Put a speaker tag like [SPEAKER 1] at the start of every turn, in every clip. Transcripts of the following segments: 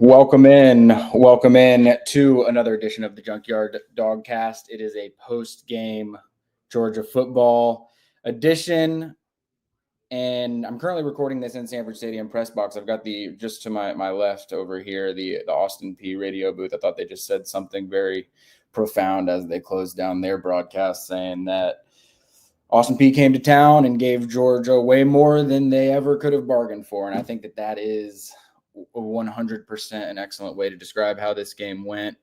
[SPEAKER 1] Welcome in to another edition of the Junkyard Dawgcast. It is a post-game Georgia football edition, and I'm currently recording this in Sanford Stadium press box. I've got just to my left over here, the Austin Peay radio booth. I thought they just said something very profound as they closed down their broadcast, saying that Austin Peay came to town and gave Georgia way more than they ever could have bargained for, and I think that is 100% an excellent way to describe how this game went.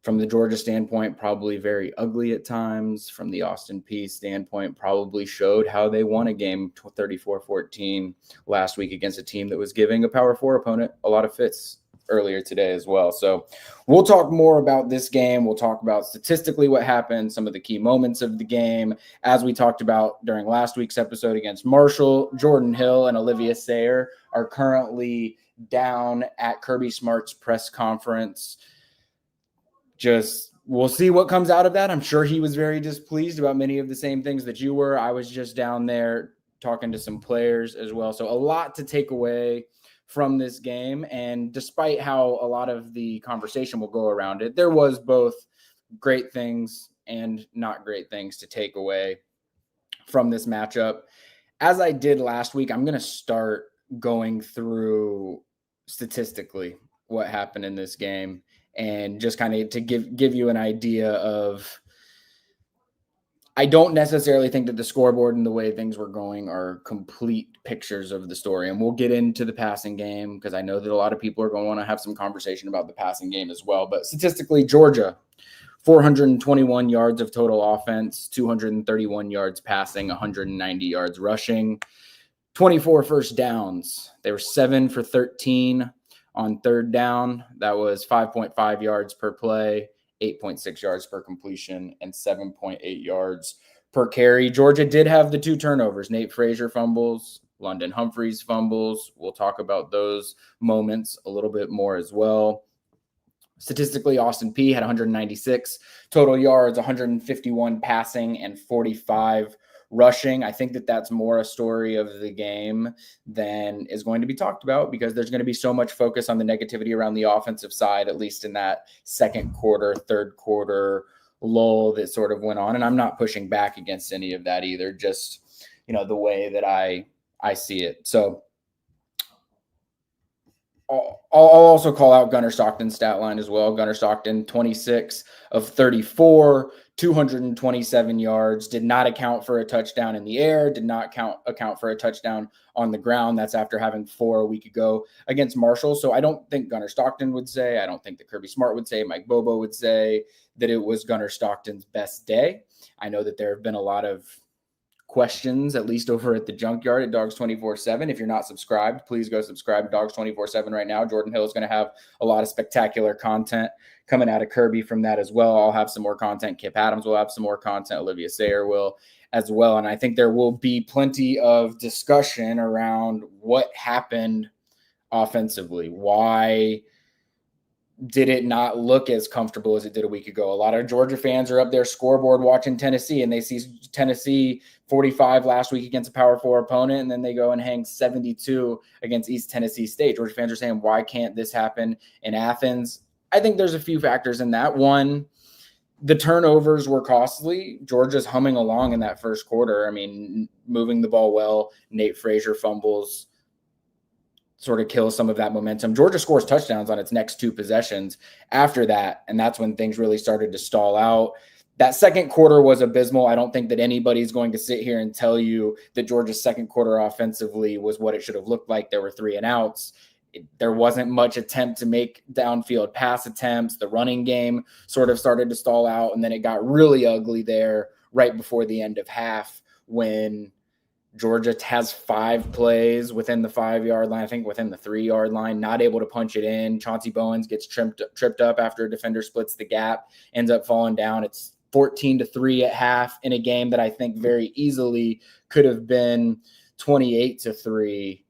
[SPEAKER 1] From the Georgia standpoint, probably very ugly at times. From the Austin Peay standpoint, probably showed how they won a game 34-14 last week against a team that was giving a Power 4 opponent a lot of fits earlier today as well. So we'll talk more about this game. We'll talk about statistically what happened, some of the key moments of the game. As we talked about during last week's episode against Marshall, Jordan Hill and Olivia Sayer are currently down at Kirby Smart's press conference. We'll see what comes out of that. I'm sure he was very displeased about many of the same things that you were. I was just down there talking to some players as well. So a lot to take away from this game. And despite how a lot of the conversation will go around it, there was both great things and not great things to take away from this matchup. As I did last week, I'm going to start going through statistically what happened in this game and just kind of to give you an idea of, I don't necessarily think that the scoreboard and the way things were going are complete pictures of the story. And we'll get into the passing game because I know that a lot of people are going to want to have some conversation about the passing game as well. But statistically, Georgia, 421 yards of total offense, 231 yards passing, 190 yards rushing. 24 first downs. They were 7 for 13 on third down. That was 5.5 yards per play, 8.6 yards per completion, and 7.8 yards per carry. Georgia did have the 2 turnovers. Nate Frazier fumbles, London Humphreys fumbles. We'll talk about those moments a little bit more as well. Statistically, Austin Peay had 196 total yards, 151 passing, and 45 rushing. I think that that's more a story of the game than is going to be talked about because there's going to be so much focus on the negativity around the offensive side, at least in that second quarter, third quarter lull that sort of went on. And I'm not pushing back against any of that either, just, the way that I see it. So I'll also call out Gunnar Stockton's stat line as well. Gunnar Stockton, 26 of 34, 227 yards, did not account for a touchdown in the air, did not account for a touchdown on the ground. That's after having 4 a week ago against Marshall. So I don't think Gunnar Stockton would say, I don't think that Kirby Smart would say, Mike Bobo would say that it was Gunnar Stockton's best day. I know that there have been a lot of questions, at least over at the Junkyard at Dogs 24/7. If you're not subscribed, please go subscribe to Dogs 24/7 right now. Jordan Hill is going to have a lot of spectacular content coming out of Kirby from that as well. I'll have some more content. Kip Adams will have some more content. Olivia Sayer will as well. And I think there will be plenty of discussion around what happened offensively. Why did it not look as comfortable as it did a week ago? A lot of Georgia fans are up there scoreboard watching Tennessee, and they see Tennessee 45 last week against a Power 4 opponent, and then they go and hang 72 against East Tennessee State. Georgia fans are saying, why can't this happen in Athens? I think there's a few factors in that. One, the turnovers were costly. Georgia's humming along in that first quarter. I mean, moving the ball well. Nate Frazier fumbles sort of kills some of that momentum. Georgia scores touchdowns on its next 2 possessions after that, and that's when things really started to stall out. That second quarter was abysmal. I don't think that anybody's going to sit here and tell you that Georgia's second quarter offensively was what it should have looked like. There were 3 and outs. There wasn't much attempt to make downfield pass attempts. The running game sort of started to stall out, and then it got really ugly there right before the end of half when Georgia has 5 plays within the 5-yard line, I think within the 3-yard line, not able to punch it in. Chauncey Bowens gets tripped up after a defender splits the gap, ends up falling down. It's 14-3 at half in a game that I think very easily could have been 28-3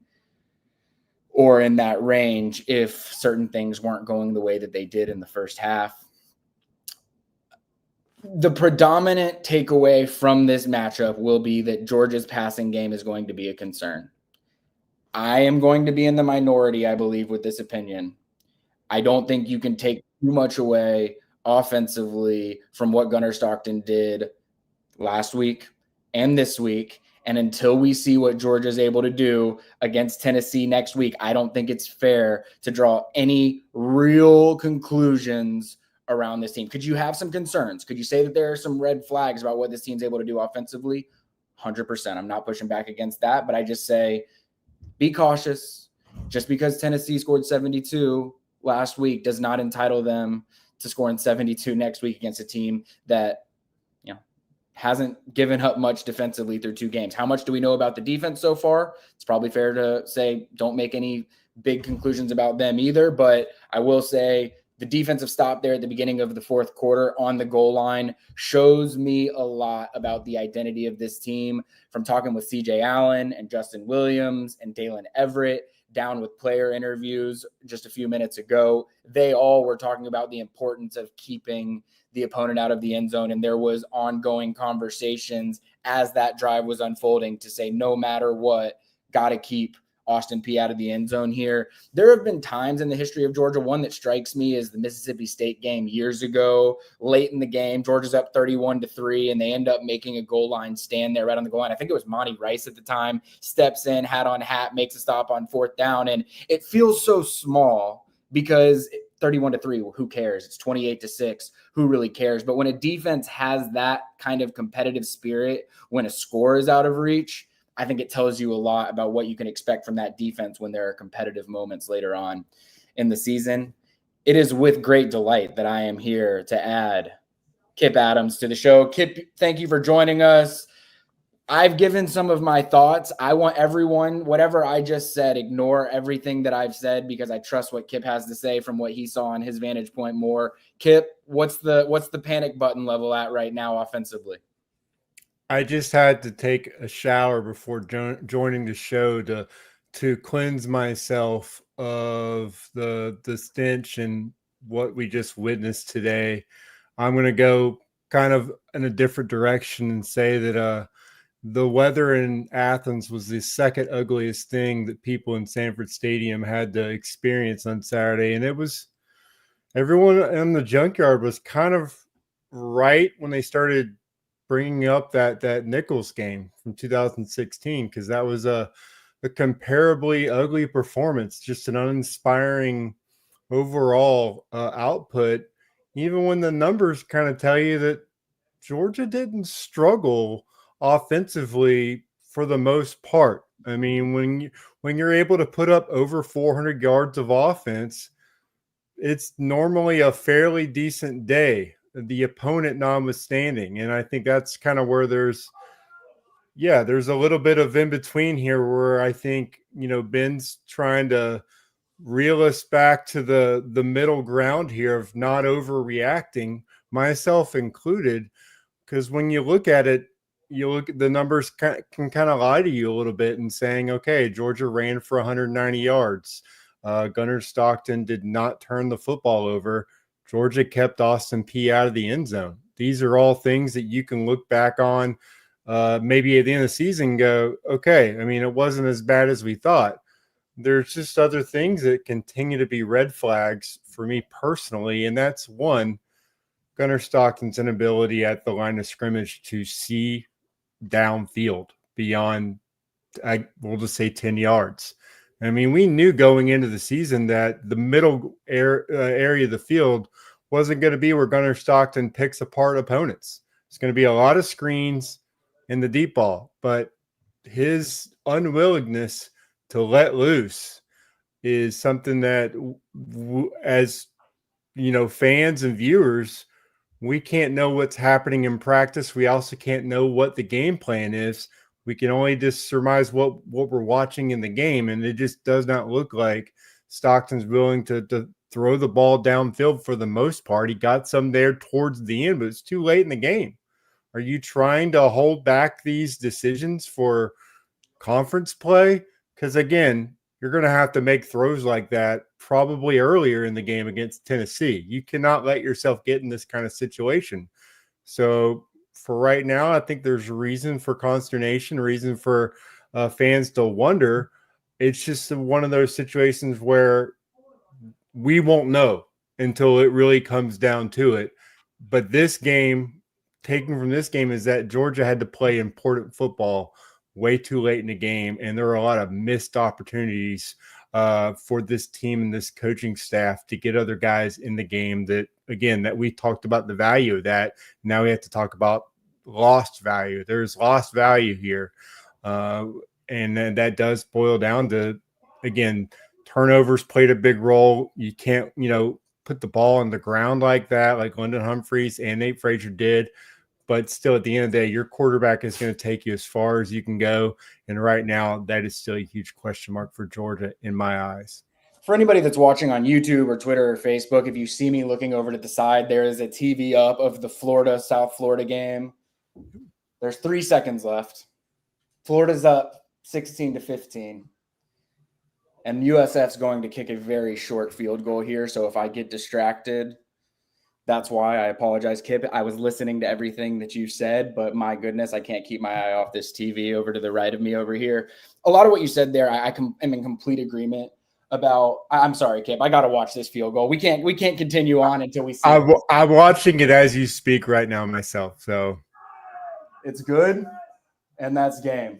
[SPEAKER 1] or in that range if certain things weren't going the way that they did in the first half. The predominant takeaway from this matchup will be that Georgia's passing game is going to be a concern. I am going to be in the minority, I believe, with this opinion. I don't think you can take too much away offensively from what Gunnar Stockton did last week and this week. And until we see what Georgia's able to do against Tennessee next week, I don't think it's fair to draw any real conclusions around this team. Could you have some concerns? Could you say that there are some red flags about what this team's able to do offensively? 100%. I'm not pushing back against that, but I just say be cautious. Just because Tennessee scored 72 last week does not entitle them to scoring 72 next week against a team that hasn't given up much defensively through 2 games. How much do we know about the defense so far? It's probably fair to say don't make any big conclusions about them either, but I will say the defensive stop there at the beginning of the 4th quarter on the goal line shows me a lot about the identity of this team. From talking with CJ Allen and Justin Williams and Dalen Everett, down with player interviews just a few minutes ago, they all were talking about the importance of keeping the opponent out of the end zone. And there was ongoing conversations as that drive was unfolding to say, no matter what, got to keep Austin Peay out of the end zone here. There have been times in the history of Georgia. One that strikes me is the Mississippi State game years ago, late in the game. Georgia's up 31-3, and they end up making a goal line stand there right on the goal line. I think it was Monty Rice at the time, steps in, hat on hat, makes a stop on 4th down. And it feels so small because 31-3, who cares? It's 28-6. Who really cares? But when a defense has that kind of competitive spirit, when a score is out of reach, I think it tells you a lot about what you can expect from that defense when there are competitive moments later on in the season. It is with great delight that I am here to add Kip Adams to the show. Kip, thank you for joining us. I've given some of my thoughts. I want everyone, whatever I just said, ignore everything that I've said because I trust what Kip has to say from what he saw on his vantage point more. Kip, what's the panic button level at right now offensively?
[SPEAKER 2] I just had to take a shower before joining the show to cleanse myself of the stench and what we just witnessed today. I'm going to go kind of in a different direction and say that the weather in Athens was the second ugliest thing that people in Sanford Stadium had to experience on Saturday. And it was everyone in the Junkyard was kind of right when they started bringing up that Nichols game from 2016, because that was a comparably ugly performance, just an uninspiring overall output, even when the numbers kind of tell you that Georgia didn't struggle offensively for the most part. I mean, when you're able to put up over 400 yards of offense, it's normally a fairly decent day, the opponent notwithstanding. And I think that's kind of where there's a little bit of in between here where I think, Ben's trying to reel us back to the middle ground here of not overreacting, myself included. Because when you look at it, you look at the numbers can kind of lie to you a little bit and saying, okay, Georgia ran for 190 yards. Gunnar Stockton did not turn the football over. Georgia kept Austin Peay out of the end zone. These are all things that you can look back on maybe at the end of the season and go, okay, I mean, it wasn't as bad as we thought. There's just other things that continue to be red flags for me personally, and that's one, Gunnar Stockton's inability at the line of scrimmage to see downfield beyond, we'll just say 10 yards. I mean, we knew going into the season that the middle area of the field wasn't going to be where Gunnar Stockton picks apart opponents. It's going to be a lot of screens in the deep ball, but his unwillingness to let loose is something that, as fans and viewers, we can't know what's happening in practice. We also can't know what the game plan is. We can only just surmise what we're watching in the game, and it just does not look like Stockton's willing to throw the ball downfield for the most part. He got some there towards the end, but it's too late in the game. Are you trying to hold back these decisions for conference play? Because, again, you're going to have to make throws like that probably earlier in the game against Tennessee. You cannot let yourself get in this kind of situation. So for right now, I think there's reason for consternation, reason for fans to wonder. It's just one of those situations where we won't know until it really comes down to it. But this game, taken from this game, is that Georgia had to play important football way too late in the game, and there were a lot of missed opportunities for this team and this coaching staff to get other guys in the game that, again, that we talked about the value of that. Now we have to talk about lost value. There's lost value here. And then that does boil down to, again, turnovers played a big role. You can't, put the ball on the ground like that, like London Humphreys and Nate Frazier did. But still, at the end of the day, your quarterback is going to take you as far as you can go. And right now, that is still a huge question mark for Georgia in my eyes.
[SPEAKER 1] For anybody that's watching on YouTube or Twitter or Facebook, if you see me looking over to the side, there is a TV up of the South Florida game. There's 3 seconds left. Florida's up 16-15. And USF's going to kick a very short field goal here. So if I get distracted, that's why. I apologize, Kip. I was listening to everything that you said, but my goodness, I can't keep my eye off this TV over to the right of me over here. A lot of what you said there, I'm in complete agreement about. I'm sorry, Kip. I got to watch this field goal. We can't continue on until we see it.
[SPEAKER 2] I'm watching it as you speak right now myself. So
[SPEAKER 1] it's good, and that's game.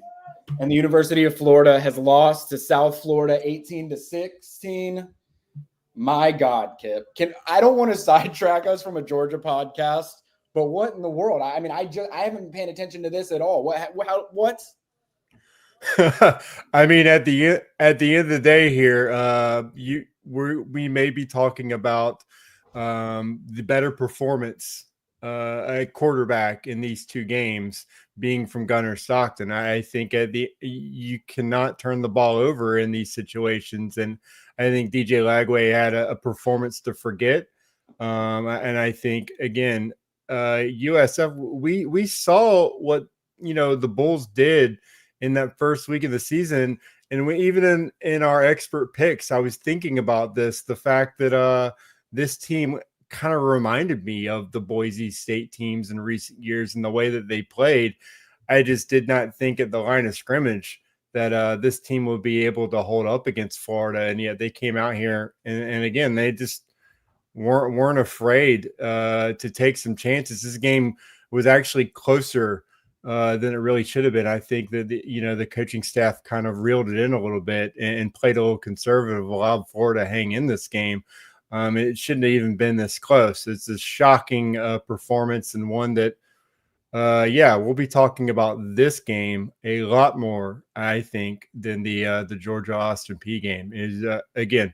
[SPEAKER 1] And the University of Florida has lost to South Florida 18-16. My God, Kip. I don't want to sidetrack us from a Georgia podcast, but what in the world? I mean, I haven't been paying attention to this at all. What?
[SPEAKER 2] I mean, at the end of the day here, we may be talking about the better performance a quarterback in these two games being from Gunnar Stockton. I think you cannot turn the ball over in these situations. And I think DJ Lagway had a performance to forget. And I think, again, USF, we saw what, the Bulls did in that first week of the season. And even in our expert picks, I was thinking about this, the fact that this team kind of reminded me of the Boise State teams in recent years and the way that they played. I just did not think at the line of scrimmage that this team would be able to hold up against Florida. And yet they came out here and again, they just weren't afraid to take some chances. This game was actually closer than it really should have been. I think that the coaching staff kind of reeled it in a little bit and played a little conservative, allowed Florida to hang in this game. It shouldn't have even been this close. It's a shocking performance, and one that, we'll be talking about this game a lot more, I think, than the Georgia Austin Peay game. Is again,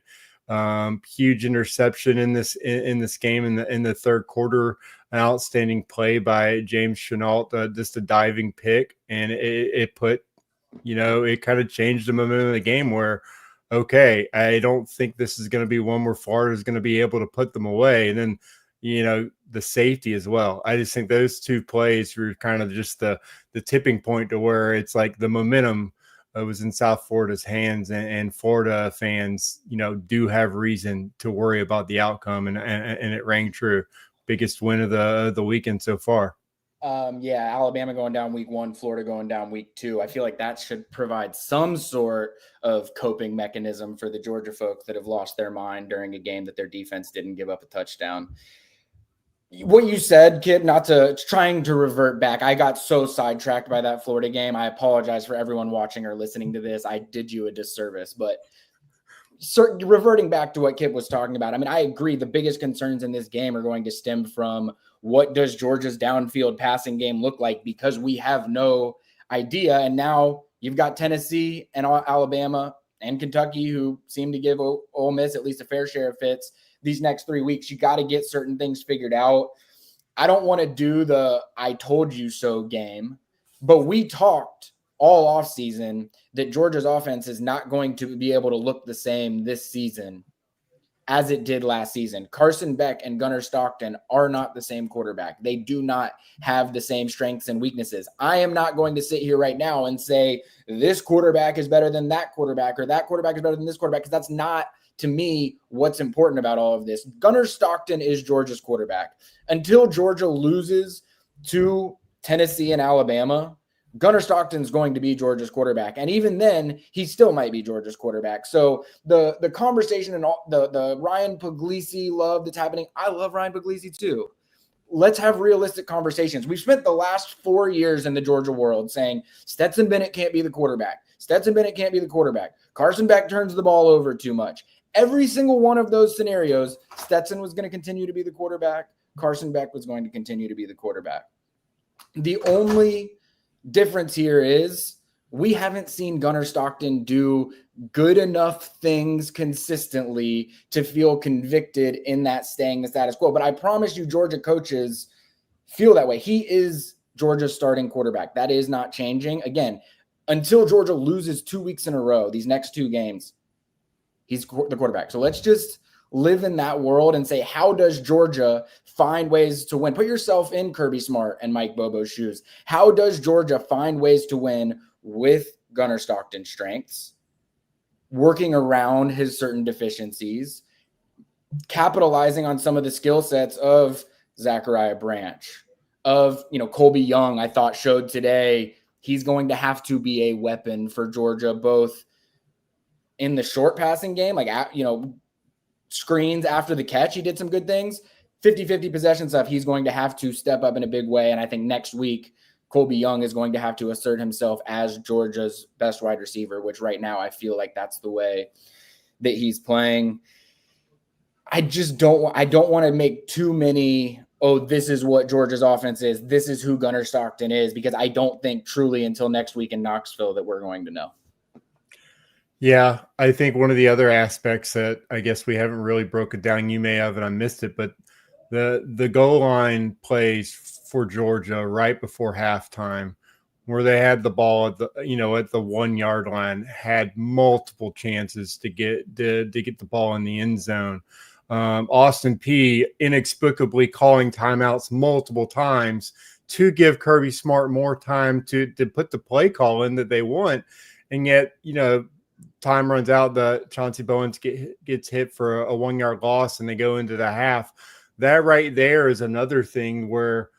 [SPEAKER 2] huge interception in this game in the third quarter. An outstanding play by James Chenault, just a diving pick, and it put, it kind of changed the momentum of the game where, okay, I don't think this is going to be one where Florida is going to be able to put them away. And then, the safety as well. I just think those two plays were kind of just the tipping point to where it's like the momentum was in South Florida's hands, and Florida fans, do have reason to worry about the outcome. And it rang true. Biggest win of the weekend so far.
[SPEAKER 1] Alabama going down week 1, Florida going down week 2. I feel like that should provide some sort of coping mechanism for the Georgia folks that have lost their mind during a game that their defense didn't give up a touchdown. What you said, Kip, trying to revert back. I got so sidetracked by that Florida game. I apologize for everyone watching or listening to this. I did you a disservice, but reverting back to what Kip was talking about. I mean, I agree. The biggest concerns in this game are going to stem from what does Georgia's downfield passing game look like, because we have no idea. And now you've got Tennessee and Alabama and Kentucky who seem to give Ole Miss at least a fair share of fits these next 3 weeks. You got to get certain things figured out. I don't want to do the I told you so game, but we talked all offseason that Georgia's offense is not going to be able to look the same this season as it did last season. Carson Beck and Gunnar Stockton are not the same quarterback. They do not have the same strengths and weaknesses. I am not going to sit here right now and say this quarterback is better than that quarterback or that quarterback is better than this quarterback, because that's not, to me, what's important about all of this. Gunnar Stockton is Georgia's quarterback. Until Georgia loses to Tennessee and Alabama, Gunnar Stockton's going to be Georgia's quarterback. And even then, he still might be Georgia's quarterback. So the conversation and all the Ryan Puglisi love that's happening, I love Ryan Puglisi too. Let's have realistic conversations. We've spent the last 4 years in the Georgia world saying Stetson Bennett can't be the quarterback. Stetson Bennett can't be the quarterback. Carson Beck turns the ball over too much. Every single one of those scenarios, Stetson was going to continue to be the quarterback. Carson Beck was going to continue to be the quarterback. The only difference here is we haven't seen Gunnar Stockton do good enough things consistently to feel convicted in that staying the status quo. But I promise you, Georgia coaches feel that way. He is Georgia's starting quarterback. That is not changing. Again, until Georgia loses 2 weeks in a row, these next 2 games, he's the quarterback. So let's just live in that world and say, how does Georgia find ways to win? Put yourself in Kirby Smart and Mike Bobo's shoes. How does Georgia find ways to win with Gunnar Stockton's strengths, working around his certain deficiencies, capitalizing on some of the skill sets of Zachariah Branch, of, Colby Young, I thought showed today he's going to have to be a weapon for Georgia, both in the short passing game, screens after the catch, he did some good things. 50-50 possession stuff, he's going to have to step up in a big way. And I think next week, Colby Young is going to have to assert himself as Georgia's best wide receiver, which right now I feel like that's the way that he's playing. I don't want to make too many, this is what Georgia's offense is, this is who Gunnar Stockton is, because I don't think truly until next week in Knoxville that we're going to know.
[SPEAKER 2] Yeah, I think one of the other aspects that I guess we haven't really broken down, you may have and I missed it, but the goal line plays for Georgia right before halftime, where they had the ball at the 1 yard line, had multiple chances to get the ball in the end zone. Austin Peay inexplicably calling timeouts multiple times to give Kirby Smart more time to put the play call in that they want, and yet time runs out, the Chauncey Bowens gets hit for a 1 yard loss and they go into the half. That right there is another thing where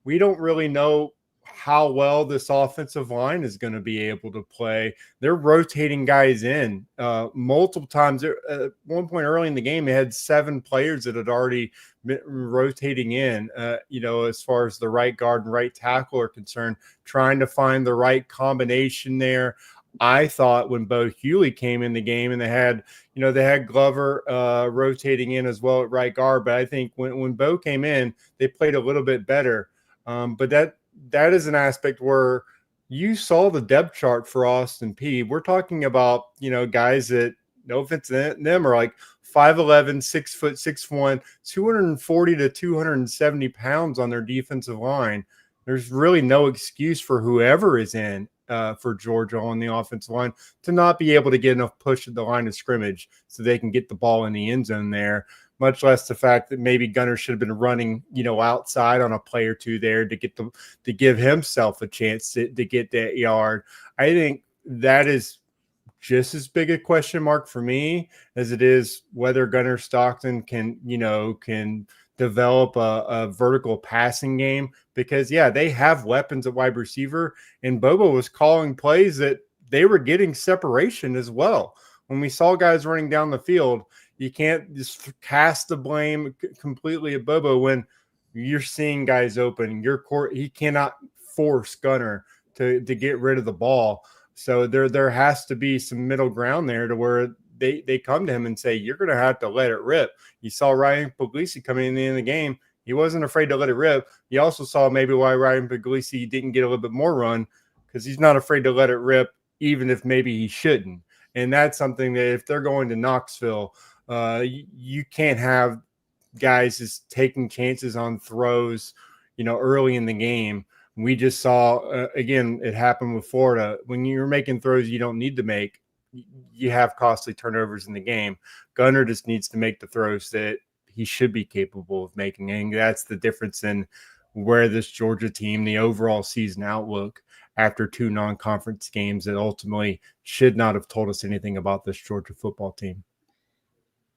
[SPEAKER 2] we don't really know how well this offensive line is going to be able to play. They're rotating guys in multiple times. At one point early in the game, they had 7 players that had already been rotating in, as far as the right guard and right tackle are concerned, trying to find the right combination there. I thought when Bo Hewley came in the game and they had Glover rotating in as well at right guard, but I think when Bo came in, they played a little bit better. But that is an aspect where you saw the depth chart for Austin Peay. We're talking about, guys that, no offense to them, are like 5'11", 6 foot, 6'1", 240 to 270 pounds on their defensive line. There's really no excuse for whoever is in for Georgia on the offensive line to not be able to get enough push at the line of scrimmage so they can get the ball in the end zone there, much less the fact that maybe Gunnar should have been running, outside on a play or two there to give himself a chance to get that yard. I think that is just as big a question mark for me as it is whether Gunnar Stockton can develop a vertical passing game, because they have weapons at wide receiver, and Bobo was calling plays that they were getting separation as well. When we saw guys running down the field, you can't just cast the blame completely at Bobo when you're seeing guys open. He cannot force Gunnar to get rid of the ball. So there has to be some middle ground there to where they come to him and say, you're going to have to let it rip. You saw Ryan Puglisi coming in the game. He wasn't afraid to let it rip. You also saw maybe why Ryan Puglisi didn't get a little bit more run, because he's not afraid to let it rip, even if maybe he shouldn't. And that's something that if they're going to Knoxville, you can't have guys just taking chances on throws, early in the game. We just saw, again, it happened with Florida. When you're making throws you don't need to make, you have costly turnovers in the game. Gunnar just needs to make the throws that he should be capable of making. And that's the difference in where this Georgia team, the overall season outlook after 2 non-conference games that ultimately should not have told us anything about this Georgia football team.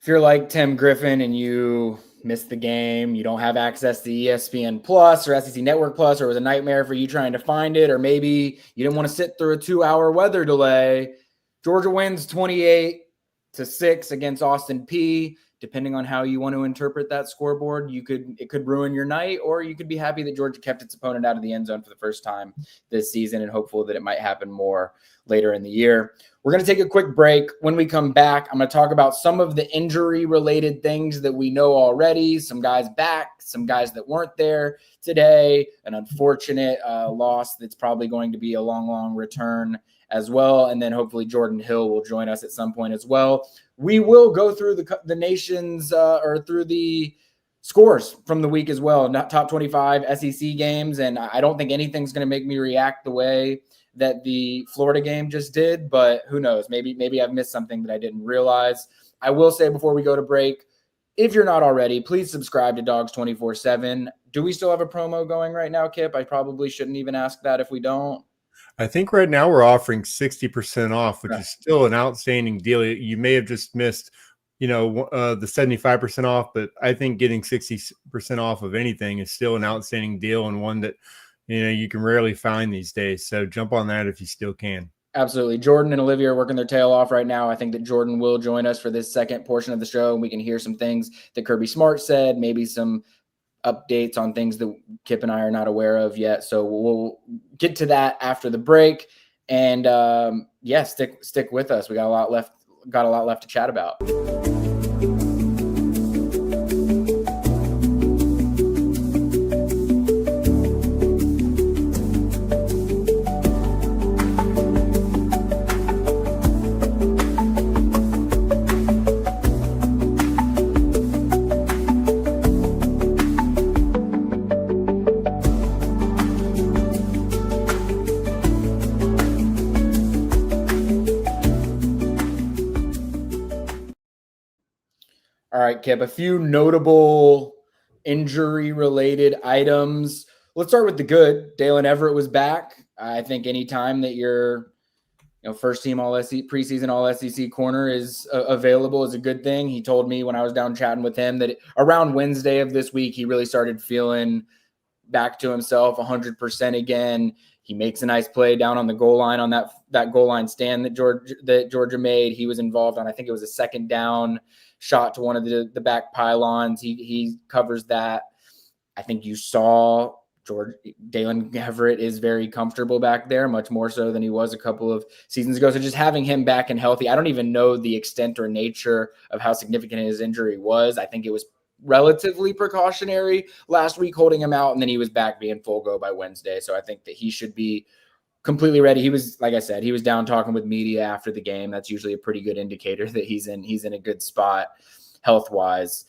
[SPEAKER 1] if you're like Tim Griffin and you missed the game, you don't have access to ESPN Plus or SEC Network Plus, or it was a nightmare for you trying to find it, or maybe you didn't want to sit through a 2-hour weather delay, Georgia wins 28-6 against Austin Peay. Depending on how you want to interpret that scoreboard, it could ruin your night, or you could be happy that Georgia kept its opponent out of the end zone for the first time this season and hopeful that it might happen more later in the year. We're going to take a quick break. When we come back, I'm going to talk about some of the injury-related things that we know already, some guys back, some guys that weren't there today, an unfortunate loss that's probably going to be a long, long return as well, and then hopefully Jordan Hill will join us at some point as well. We will go through the nation's or through the scores from the week as well, not top 25 SEC games, and I don't think anything's going to make me react the way that the Florida game just did, but who knows? Maybe I've missed something that I didn't realize. I will say before we go to break, if you're not already, please subscribe to Dogs 24/7. Do we still have a promo going right now, Kip? I probably shouldn't even ask that if we don't.
[SPEAKER 2] I think right now we're offering 60% off, which is still an outstanding deal. You may have just missed, the 75% off, but I think getting 60% off of anything is still an outstanding deal, and one that, you can rarely find these days. So jump on that if you still can.
[SPEAKER 1] Absolutely. Jordan and Olivia are working their tail off right now. I think that Jordan will join us for this second portion of the show, and we can hear some things that Kirby Smart said, maybe some updates on things that Kip and I are not aware of yet. So we'll get to that after the break. And stick with us. We got a lot left to chat about. All right, Kip, a few notable injury-related items. Let's start with the good. Dalen Everett was back. I think anytime that your first-team All-SEC, preseason All-SEC corner is available is a good thing. He told me when I was down chatting with him that around Wednesday of this week, he really started feeling back to himself 100% again. He makes a nice play down on the goal line on that goal line stand that Georgia made. He was involved on, I think it was a second down shot to one of the back pylons. He covers that. I think you saw Dalen Everett is very comfortable back there, much more so than he was a couple of seasons ago. So just having him back and healthy, I don't even know the extent or nature of how significant his injury was. I think it was relatively precautionary last week holding him out, and then he was back being full go by Wednesday. So I think that he should be completely ready. He was, like I said, he was down talking with media after the game. That's usually a pretty good indicator that he's in a good spot health-wise.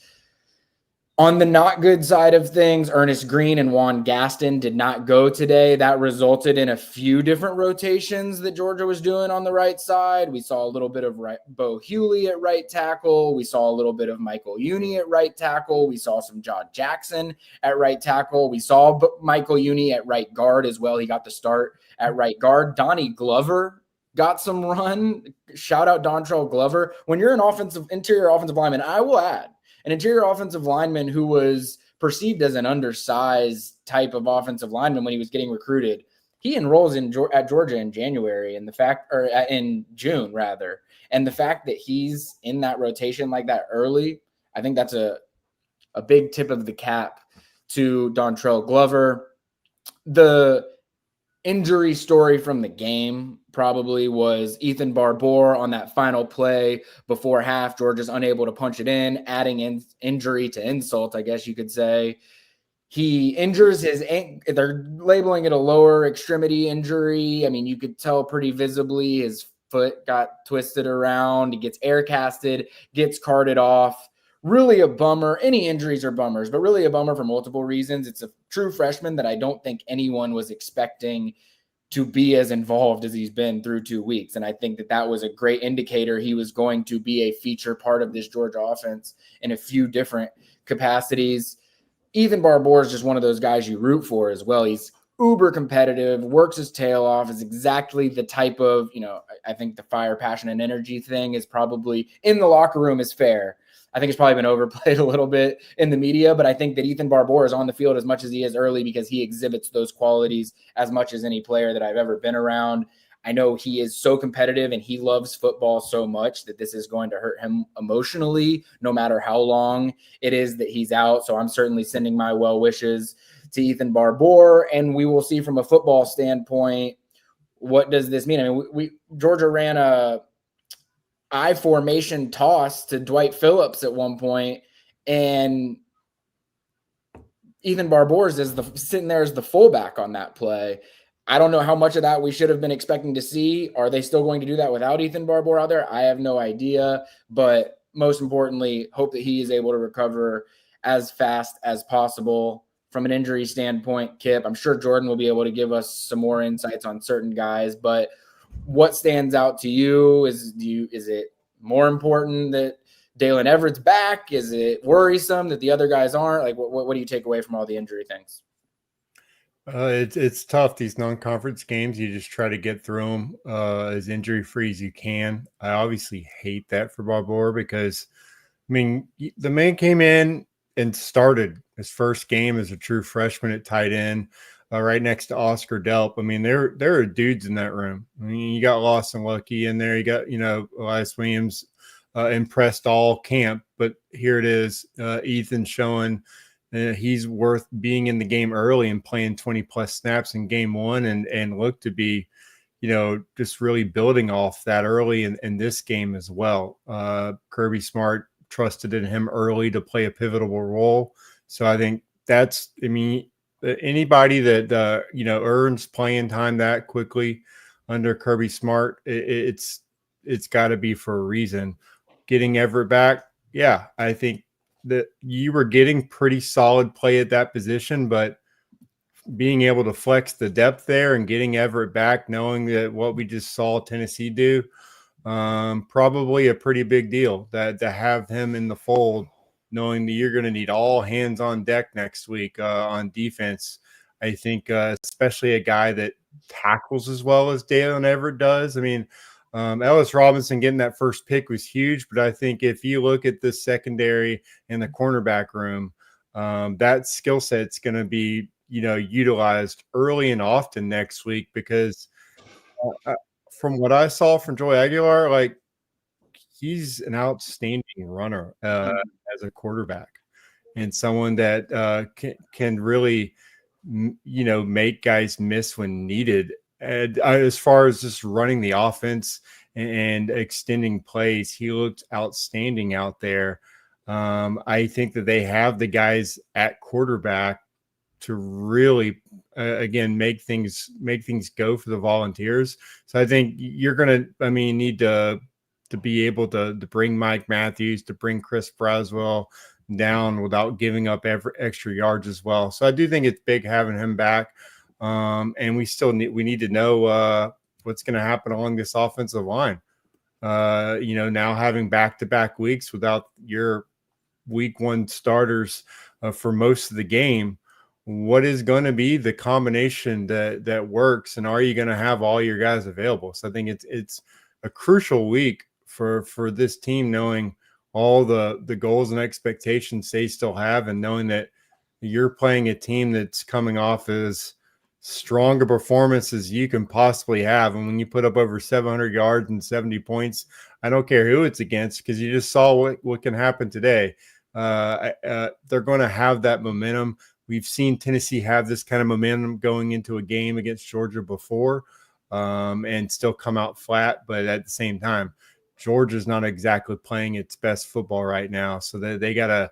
[SPEAKER 1] On the not good side of things, Ernest Green and Juan Gaston did not go today. That resulted in a few different rotations that Georgia was doing on the right side. We saw a little bit of Bo Hewley at right tackle. We saw a little bit of Michael Uni at right tackle. We saw some John Jackson at right tackle. We saw Michael Uni at right guard as well. He got the start at right guard. Donnie Glover got some run. Shout out Dontrell Glover. When you're an interior offensive lineman, I will add, an interior offensive lineman who was perceived as an undersized type of offensive lineman when he was getting recruited, he enrolls at Georgia in January, and in June rather. And the fact that he's in that rotation like that early, I think that's a big tip of the cap to Dontrell Glover. The injury story from the game probably was Ethan Barbour on that final play before half. Georgia's unable to punch it in, adding injury to insult, I guess you could say. He injures his ankle. They're labeling it a lower extremity injury. I mean, you could tell pretty visibly his foot got twisted around. He gets air casted, gets carted off. Really a bummer. Any injuries are bummers, but really a bummer for multiple reasons. It's a true freshman that I don't think anyone was expecting to be as involved as he's been through 2 weeks. And I think that was a great indicator he was going to be a feature part of this Georgia offense in a few different capacities. Ethan Barbour is just one of those guys you root for as well. He's uber competitive, works his tail off, is exactly the type of, I think the fire, passion, and energy thing is probably in the locker room is fair. I think it's probably been overplayed a little bit in the media, but I think that Ethan Barbour is on the field as much as he is early because he exhibits those qualities as much as any player that I've ever been around. I know he is so competitive and he loves football so much that this is going to hurt him emotionally, no matter how long it is that he's out. So I'm certainly sending my well wishes to Ethan Barbour, and we will see from a football standpoint, what does this mean? I mean, Georgia ran a I formation toss to Dwight Phillips at one point, and Ethan Barbour is sitting there as the fullback on that play. I don't know how much of that we should have been expecting to see. Are they still going to do that without Ethan Barbour out there? I have no idea, but most importantly, hope that he is able to recover as fast as possible. From an injury standpoint, Kip, I'm sure Jordan will be able to give us some more insights on certain guys, but what stands out to you? Is it more important that Dalen Everett's back? Is it worrisome that the other guys aren't? Like, what do you take away from all the injury things?
[SPEAKER 2] It's tough, these non-conference games. You just try to get through them as injury-free as you can. I obviously hate that for Barbour because, I mean, the man came in and started his first game as a true freshman at tight end, right next to Oscar Delp. I mean, there are dudes in that room. I mean, you got Lawson Lucky in there. You got, Elias Williams impressed all camp. But here it is, Ethan showing he's worth being in the game early and playing 20-plus snaps in game one and look to be, just really building off that early in this game as well. Kirby Smart trusted in him early to play a pivotal role. So I think anybody that, earns playing time that quickly under Kirby Smart, it's got to be for a reason. Getting Everett back, yeah, I think that you were getting pretty solid play at that position, but being able to flex the depth there and getting Everett back, knowing that what we just saw Tennessee do, probably a pretty big deal that to have him in the fold, knowing that you're going to need all hands on deck next week on defense. I think especially a guy that tackles as well as Dalen Everett does. I mean, Ellis Robinson getting that first pick was huge, but I think if you look at the secondary and the cornerback room, that skill set's going to be, utilized early and often next week because from what I saw from Joey Aguilar, like he's an outstanding runner as a quarterback and someone that can really, make guys miss when needed. And as far as just running the offense and extending plays, he looked outstanding out there. I think that they have the guys at quarterback to really, again, make things go for the Volunteers. So I think you're going to, need to be able to bring Mike Matthews, to bring Chris Braswell down without giving up extra yards as well. So I do think it's big having him back. And we need to know what's going to happen along this offensive line. Now having back-to-back weeks without your week one starters for most of the game, what is going to be the combination that works, and are you going to have all your guys available? So I think it's a crucial week for this team, knowing all the goals and expectations they still have, and knowing that you're playing a team that's coming off as stronger performance as you can possibly have. And when you put up over 700 yards and 70 points, I don't care who it's against, because you just saw what can happen today. They're going to have that momentum. We've seen Tennessee have this kind of momentum going into a game against Georgia before and still come out flat. But at the same time, Georgia's not exactly playing its best football right now. So they got to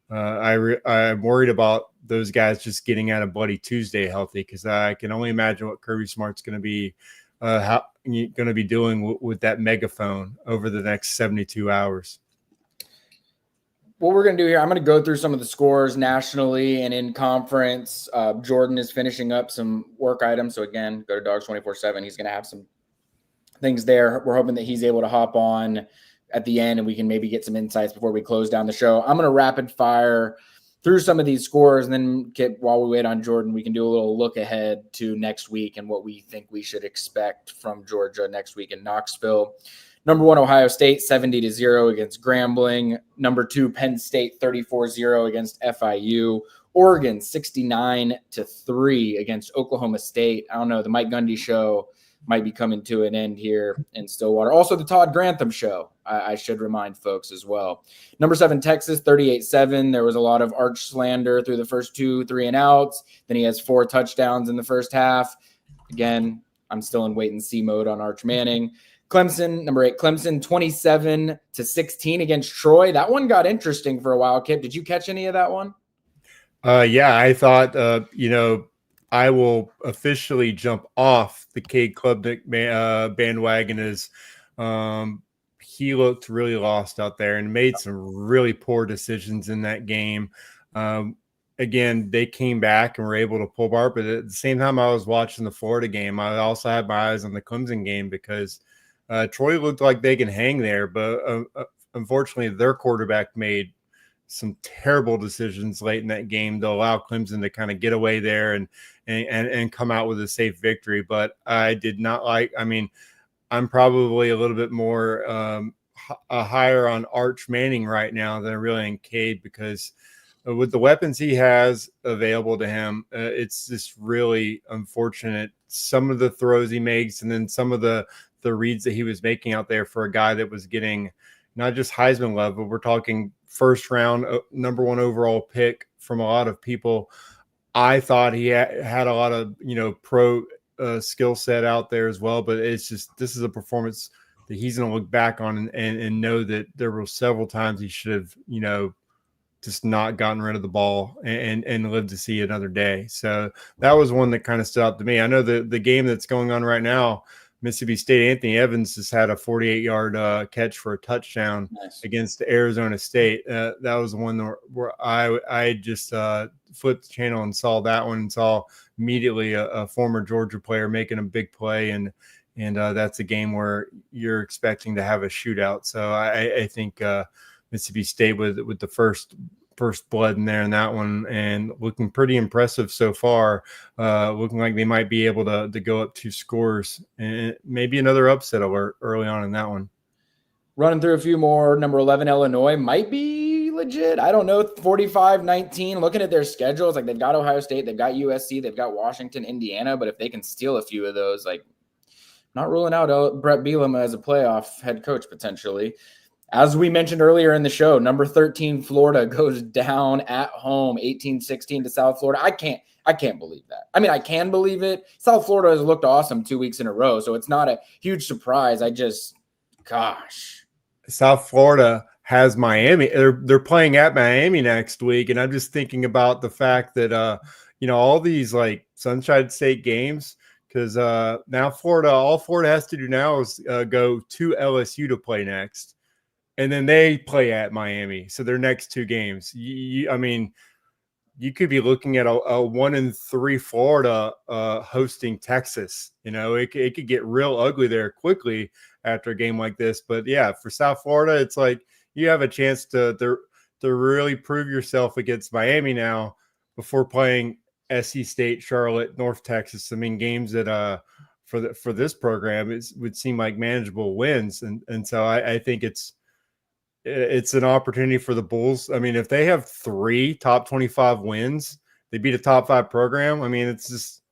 [SPEAKER 2] I'm worried about those guys just getting out of Bloody Tuesday healthy, because I can only imagine what Kirby Smart's going to be doing with that megaphone over the next 72 hours.
[SPEAKER 1] What we're going to do here, I'm going to go through some of the scores nationally and in conference. Jordan is finishing up some work items. So again, go to Dogs 24/7. He's going to have some things there. We're hoping that he's able to hop on at the end and we can maybe get some insights before we close down the show. I'm going to rapid fire through some of these scores, and then Kip, while we wait on Jordan, we can do a little look ahead to next week and what we think we should expect from Georgia next week in Knoxville. Number 1, Ohio State, 70-0 against Grambling. Number 2, Penn State, 34-0 against FIU. Oregon, 69-3 against Oklahoma State. I don't know. The Mike Gundy show might be coming to an end here in Stillwater. Also, the Todd Grantham show, I should remind folks as well. Number 7, Texas, 38-7. There was a lot of Arch slander through the first 2 3-and-outs. Then he has 4 touchdowns in the first half. Again, I'm still in wait-and-see mode on Arch Manning. Clemson, number 8, Clemson, 27-16 against Troy. That one got interesting for a while, Kip. Did you catch any of that one?
[SPEAKER 2] Yeah, I thought, I will officially jump off the Cade Klubnik bandwagon as he looked really lost out there and made some really poor decisions in that game. Again, they came back and were able to pull bar, but at the same time I was watching the Florida game, I also had my eyes on the Clemson game because Troy looked like they can hang there, but unfortunately their quarterback made some terrible decisions late in that game to allow Clemson to kind of get away there and come out with a safe victory. But I did not I'm probably a little bit more higher on Arch Manning right now than really on Cade, because with the weapons he has available to him, it's just really unfortunate. Some of the throws he makes and then some of the reads that he was making out there for a guy that was getting not just Heisman love, but we're talking first round, number 1 overall pick from a lot of people. I thought he had a lot of, pro skill set out there as well, but it's just, this is a performance that he's going to look back on and know that there were several times he should have, just not gotten rid of the ball and lived to see another day. So that was one that kind of stood out to me. I know the game that's going on right now, Mississippi State, Anthony Evans just had a 48-yard catch for a touchdown against Arizona State. That was the one where I just flipped the channel and saw that one and saw immediately a former Georgia player making a big play, and that's a game where you're expecting to have a shootout. So I think Mississippi State with the first blood in there in that one, and looking pretty impressive so far. Looking like they might be able to go up 2 scores and maybe another upset alert early on in that one.
[SPEAKER 1] Running through a few more. Number 11, Illinois might be legit. I don't know. 45-19. Looking at their schedules, like they've got Ohio State, they've got USC, they've got Washington, Indiana. But if they can steal a few of those, like, not ruling out Brett Bielema as a playoff head coach potentially. As we mentioned earlier in the show, number 13, Florida goes down at home, 18-16 to South Florida. I can't believe that. I mean, I can believe it. South Florida has looked awesome 2 weeks in a row, so it's not a huge surprise. Gosh.
[SPEAKER 2] South Florida has Miami. They're playing at Miami next week, and I'm just thinking about the fact that all these like Sunshine State games, because now all Florida has to do now is go to LSU to play next. And then they play at Miami. So their next 2 games, you could be looking at a 1-3 Florida hosting Texas. It could get real ugly there quickly after a game like this. But yeah, for South Florida, it's like you have a chance to really prove yourself against Miami now before playing SC State, Charlotte, North Texas. I mean, games that for this program would seem like manageable wins. And so I think it's an opportunity for the Bulls. I mean, if they have 3 top 25 wins, they beat a top 5 program. I mean, it's just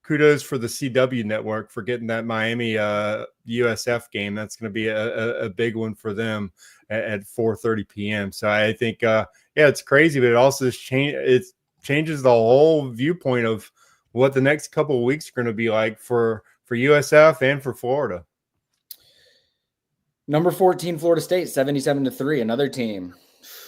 [SPEAKER 2] kudos for the CW network for getting that Miami USF game. That's going to be a big one for them at 4:30 p.m. So I think, it's crazy, but it also changes the whole viewpoint of what the next couple of weeks are going to be like for USF and for Florida.
[SPEAKER 1] Number 14, Florida State, 77-3, another team.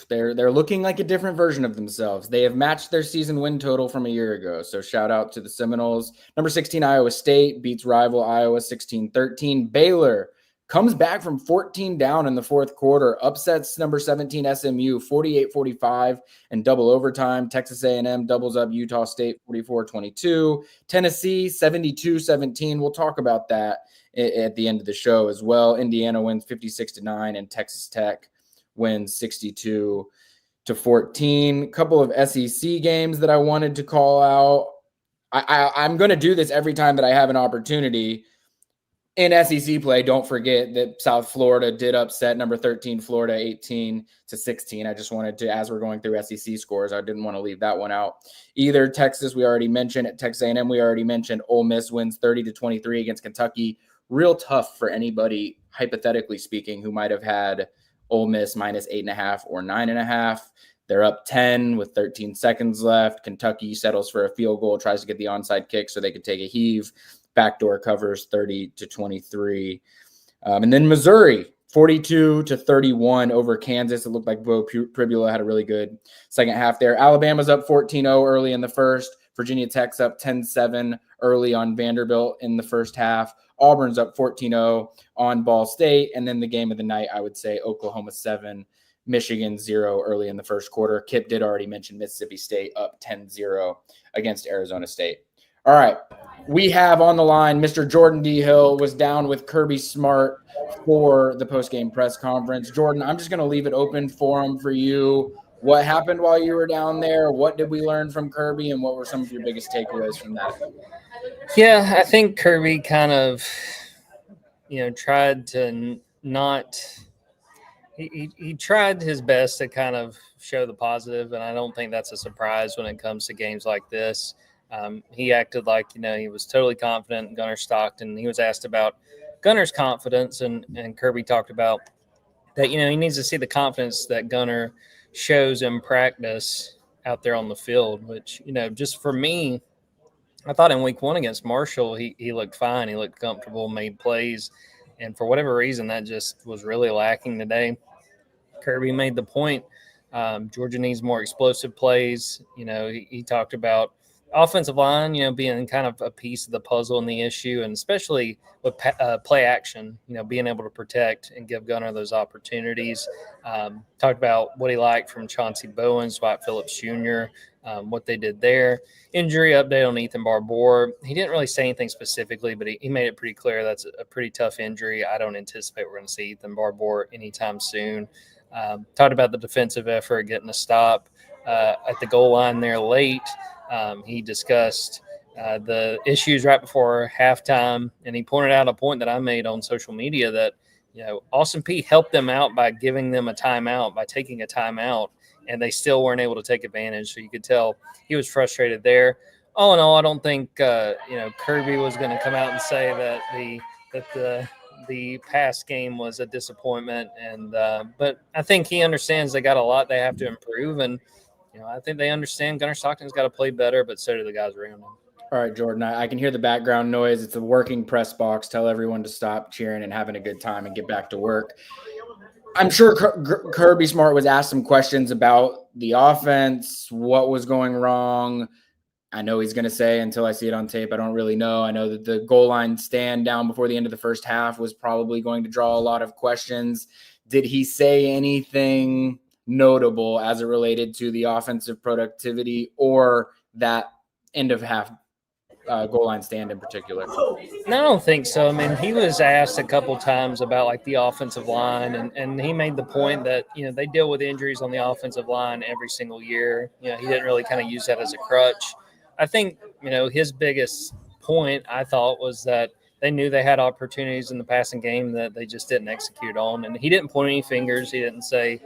[SPEAKER 1] They're looking like a different version of themselves. They have matched their season win total from a year ago, so shout out to the Seminoles. Number 16, Iowa State, beats rival Iowa 16-13. Baylor comes back from 14 down in the fourth quarter, upsets number 17 SMU 48-45 and double overtime. Texas A&M doubles up Utah State 44-22. Tennessee 72-17. We'll talk about that at the end of the show as well. Indiana wins 56-9 and Texas Tech wins 62-14. Couple of SEC games that I wanted to call out. I'm going to do this every time that I have an opportunity. In SEC play, don't forget that South Florida did upset number 13 Florida 18-16. I just wanted to, as we're going through SEC scores, I didn't want to leave that one out either. Texas, we already mentioned. At Texas A&M, we already mentioned. Ole Miss wins 30-23 against Kentucky. Real tough for anybody, hypothetically speaking, who might have had Ole Miss minus 8.5 or 9.5. They're up 10 with 13 seconds left. Kentucky settles for a field goal, tries to get the onside kick so they could take a heave. Backdoor covers 30-23. And then Missouri, 42-31 over Kansas. It looked like Bo Pribula had a really good second half there. Alabama's up 14-0 early in the first. Virginia Tech's up 10-7 early on Vanderbilt in the first half. Auburn's up 14-0 on Ball State. And then the game of the night, I would say Oklahoma 7, Michigan 0 early in the first quarter. Kip did already mention Mississippi State up 10-0 against Arizona State. All right. We have on the line Mr. Jordan D. Hill was down with Kirby Smart for the postgame press conference. Jordan, I'm just going to leave it open forum for you. What happened while you were down there? What did we learn from Kirby, and what were some of your biggest takeaways from that?
[SPEAKER 3] Yeah, I think Kirby kind of, tried to not – he tried his best to kind of show the positive, and I don't think that's a surprise when it comes to games like this. He acted like, he was totally confident in Gunnar Stockton. He was asked about Gunnar's confidence, and Kirby talked about that, he needs to see the confidence that Gunnar shows in practice out there on the field, which, just for me, I thought in week 1 against Marshall, he looked fine. He looked comfortable, made plays. And for whatever reason, that just was really lacking today. Kirby made the point. Georgia needs more explosive plays. He talked about offensive line, being kind of a piece of the puzzle in the issue, and especially with play action, being able to protect and give Gunnar those opportunities. Talked about what he liked from Chauncey Bowen, Dwight Phillips Jr., what they did there. Injury update on Ethan Barbour. He didn't really say anything specifically, but he made it pretty clear that's a pretty tough injury. I don't anticipate we're going to see Ethan Barbour anytime soon. Talked about the defensive effort, getting a stop at the goal line there late. He discussed the issues right before halftime, and he pointed out a point that I made on social media that, Austin Peay helped them out by giving them a timeout, by taking a timeout, and they still weren't able to take advantage. So you could tell he was frustrated there. All in all, I don't think, Kirby was going to come out and say that the past game was a disappointment. But I think he understands they got a lot they have to improve, and I think they understand Gunnar Stockton's got to play better, but so do the guys around him.
[SPEAKER 1] All right, Jordan, I can hear the background noise. It's a working press box. Tell everyone to stop cheering and having a good time and get back to work. I'm sure Kirby Smart was asked some questions about the offense, what was going wrong. I know he's going to say, until I see it on tape, I don't really know. I know that the goal line stand down before the end of the first half was probably going to draw a lot of questions. Did he say anything notable as it related to the offensive productivity or that end of half goal line stand in particular?
[SPEAKER 3] No, I don't think so. I mean, he was asked a couple times about the offensive line, and he made the point that, they deal with injuries on the offensive line every single year. He didn't really kind of use that as a crutch. I think, his biggest point, I thought, was that they knew they had opportunities in the passing game that they just didn't execute on. And he didn't point any fingers. He didn't say,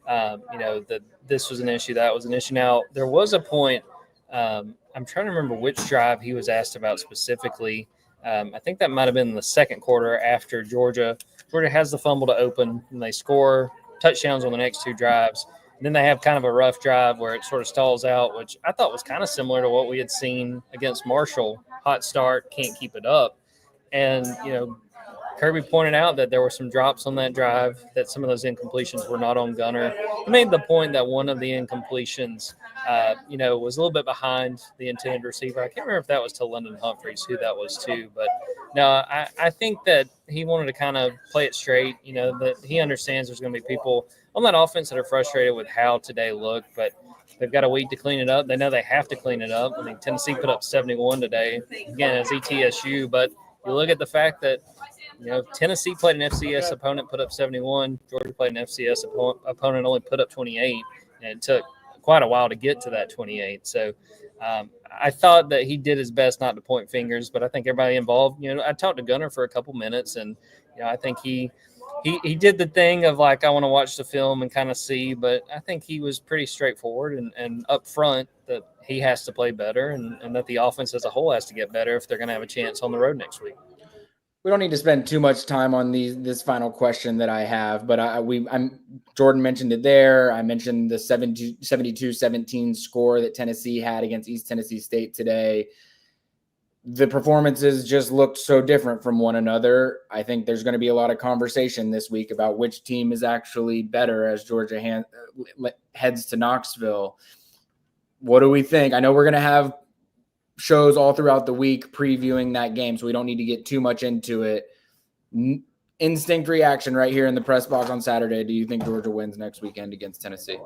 [SPEAKER 3] that this was an issue, that was an issue. Now, there was a point, I'm trying to remember which drive he was asked about specifically. I think that might have been in the second quarter after Georgia has the fumble to open, and they score touchdowns on the next 2 drives. And then they have kind of a rough drive where it sort of stalls out, which I thought was kind of similar to what we had seen against Marshall. Hot start, can't keep it up. And, Kirby pointed out that there were some drops on that drive, that some of those incompletions were not on Gunnar. He made the point that one of the incompletions, was a little bit behind the intended receiver. I can't remember if that was to London Humphreys, who that was to. But, no, I think that he wanted to kind of play it straight, that he understands there's going to be people on that offense that are frustrated with how today looked, but they've got a week to clean it up. They know they have to clean it up. I mean, Tennessee put up 71 today. Again, it's ETSU, but you look at the fact that, Tennessee played an FCS opponent, put up 71. Georgia played an FCS opponent, only put up 28, and it took quite a while to get to that 28. So I thought that he did his best not to point fingers, but I think everybody involved, I talked to Gunner for a couple minutes, and I think he did the thing of like, I want to watch the film and kind of see, but I think he was pretty straightforward and up front that he has to play better and that the offense as a whole has to get better if they're going to have a chance on the road next week.
[SPEAKER 1] We don't need to spend too much time on this final question that I have, but Jordan mentioned it there. I mentioned the 72-17 score that Tennessee had against East Tennessee State today. The performances just looked so different from one another. I think there's going to be a lot of conversation this week about which team is actually better as Georgia heads to Knoxville. What do we think? I know we're going to have shows all throughout the week previewing that game, so we don't need to get too much into it. Instinct reaction right here in the press box on Saturday. Do you think Georgia wins next weekend against Tennessee?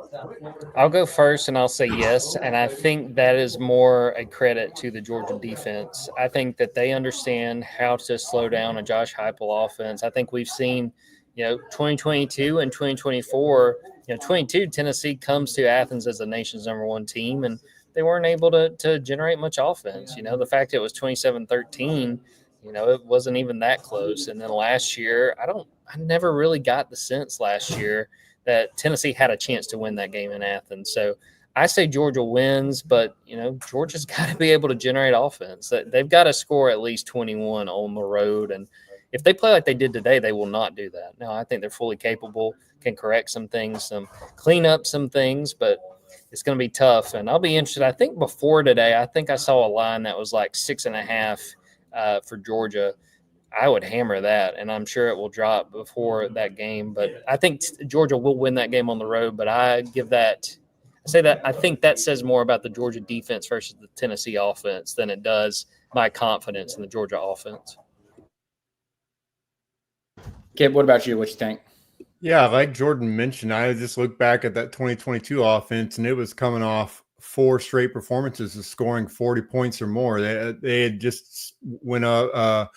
[SPEAKER 3] I'll go first, and I'll say yes, and I think that is more a credit to the Georgia defense. I think that they understand how to slow down a Josh Heupel offense. I think we've seen, 2022 and 2024, 22 Tennessee comes to Athens as the nation's #1 team, and they weren't able to generate much offense. The fact it was 27-13, it wasn't even that close. And then last year, I never really got the sense last year that Tennessee had a chance to win that game in Athens. So I say Georgia wins, but, Georgia's got to be able to generate offense. They've got to score at least 21 on the road. And if they play like they did today, they will not do that. Now, I think they're fully capable, can correct some things, clean up some things, but it's going to be tough, and I'll be interested. I think before today, I think I saw a line that was like 6.5 for Georgia. I would hammer that, and I'm sure it will drop before that game. But I think Georgia will win that game on the road, but I think that says more about the Georgia defense versus the Tennessee offense than it does my confidence in the Georgia offense.
[SPEAKER 1] Kip, what about you? What you think?
[SPEAKER 2] Yeah, like Jordan mentioned, I just looked back at that 2022 offense, and it was coming off 4 straight performances of scoring 40 points or more. They had just went up,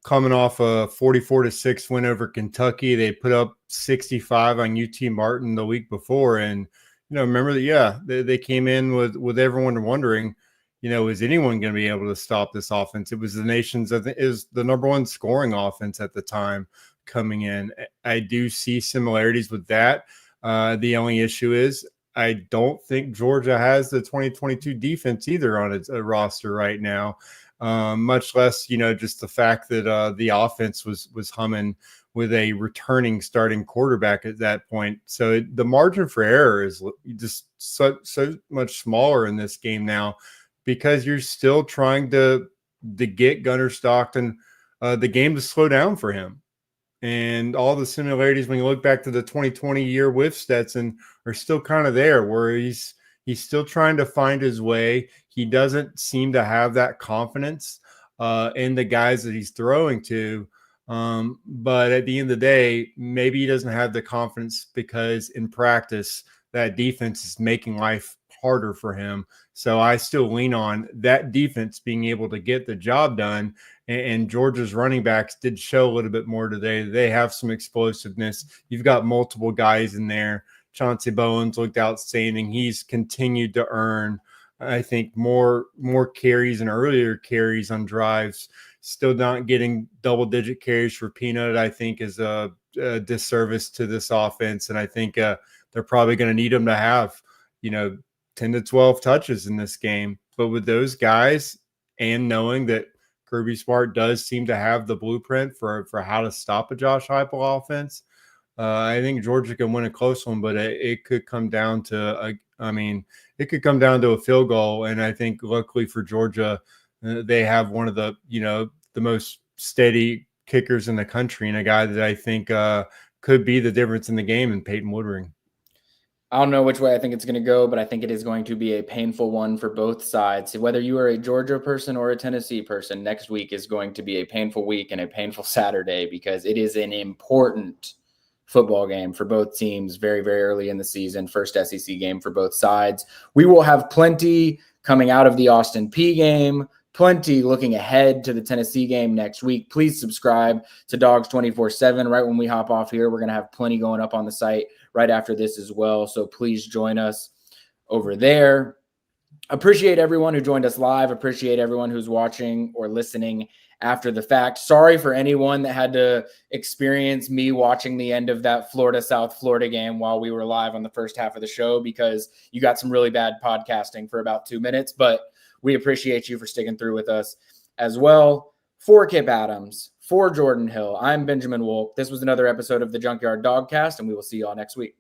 [SPEAKER 2] coming off a 44-6 win over Kentucky. They put up 65 on UT Martin the week before, and remember that. They came in with everyone wondering, is anyone going to be able to stop this offense? It was the nation's, I think, is the #1 scoring offense at the time coming in. I do see similarities with that. The only issue is I don't think Georgia has the 2022 defense either on its roster right now, much less, just the fact that the offense was humming with a returning starting quarterback at that point. So the margin for error is just so much smaller in this game now because you're still trying to get Gunner Stockton the game to slow down for him. And all the similarities when you look back to the 2020 year with Stetson are still kind of there, where he's still trying to find his way. He doesn't seem to have that confidence in the guys that he's throwing to. But at the end of the day, maybe he doesn't have the confidence because in practice, that defense is making life harder for him. So I still lean on that defense being able to get the job done. And Georgia's running backs did show a little bit more today. They have some explosiveness. You've got multiple guys in there. Chauncey Bowens looked outstanding. He's continued to earn, I think, more carries and earlier carries on drives. Still not getting double-digit carries for Peanut, I think, is a disservice to this offense. And I think they're probably going to need him to have, 10 to 12 touches in this game. But with those guys and knowing that Kirby Smart does seem to have the blueprint for how to stop a Josh Heupel offense, I think Georgia can win a close one, but it could come down to a field goal. And I think luckily for Georgia, they have one of the most steady kickers in the country and a guy that I think could be the difference in the game in Peyton Woodring.
[SPEAKER 1] I don't know which way I think it's going to go, but I think it is going to be a painful one for both sides. Whether you are a Georgia person or a Tennessee person, next week is going to be a painful week and a painful Saturday because it is an important football game for both teams very, very early in the season. First SEC game for both sides. We will have plenty coming out of the Austin Peay game, plenty looking ahead to the Tennessee game next week. Please subscribe to Dogs 24/7. Right when we hop off here, we're going to have plenty going up on the site right after this as well. So please join us over there. Appreciate everyone who joined us live. Appreciate everyone who's watching or listening after the fact. Sorry for anyone that had to experience me watching the end of that South Florida game while we were live on the first half of the show, because you got some really bad podcasting for about 2 minutes, but we appreciate you for sticking through with us as well. For Kip Adams, for Jordan Hill, I'm Benjamin Wolk. This was another episode of the Junkyard Dawgcast, and we will see you all next week.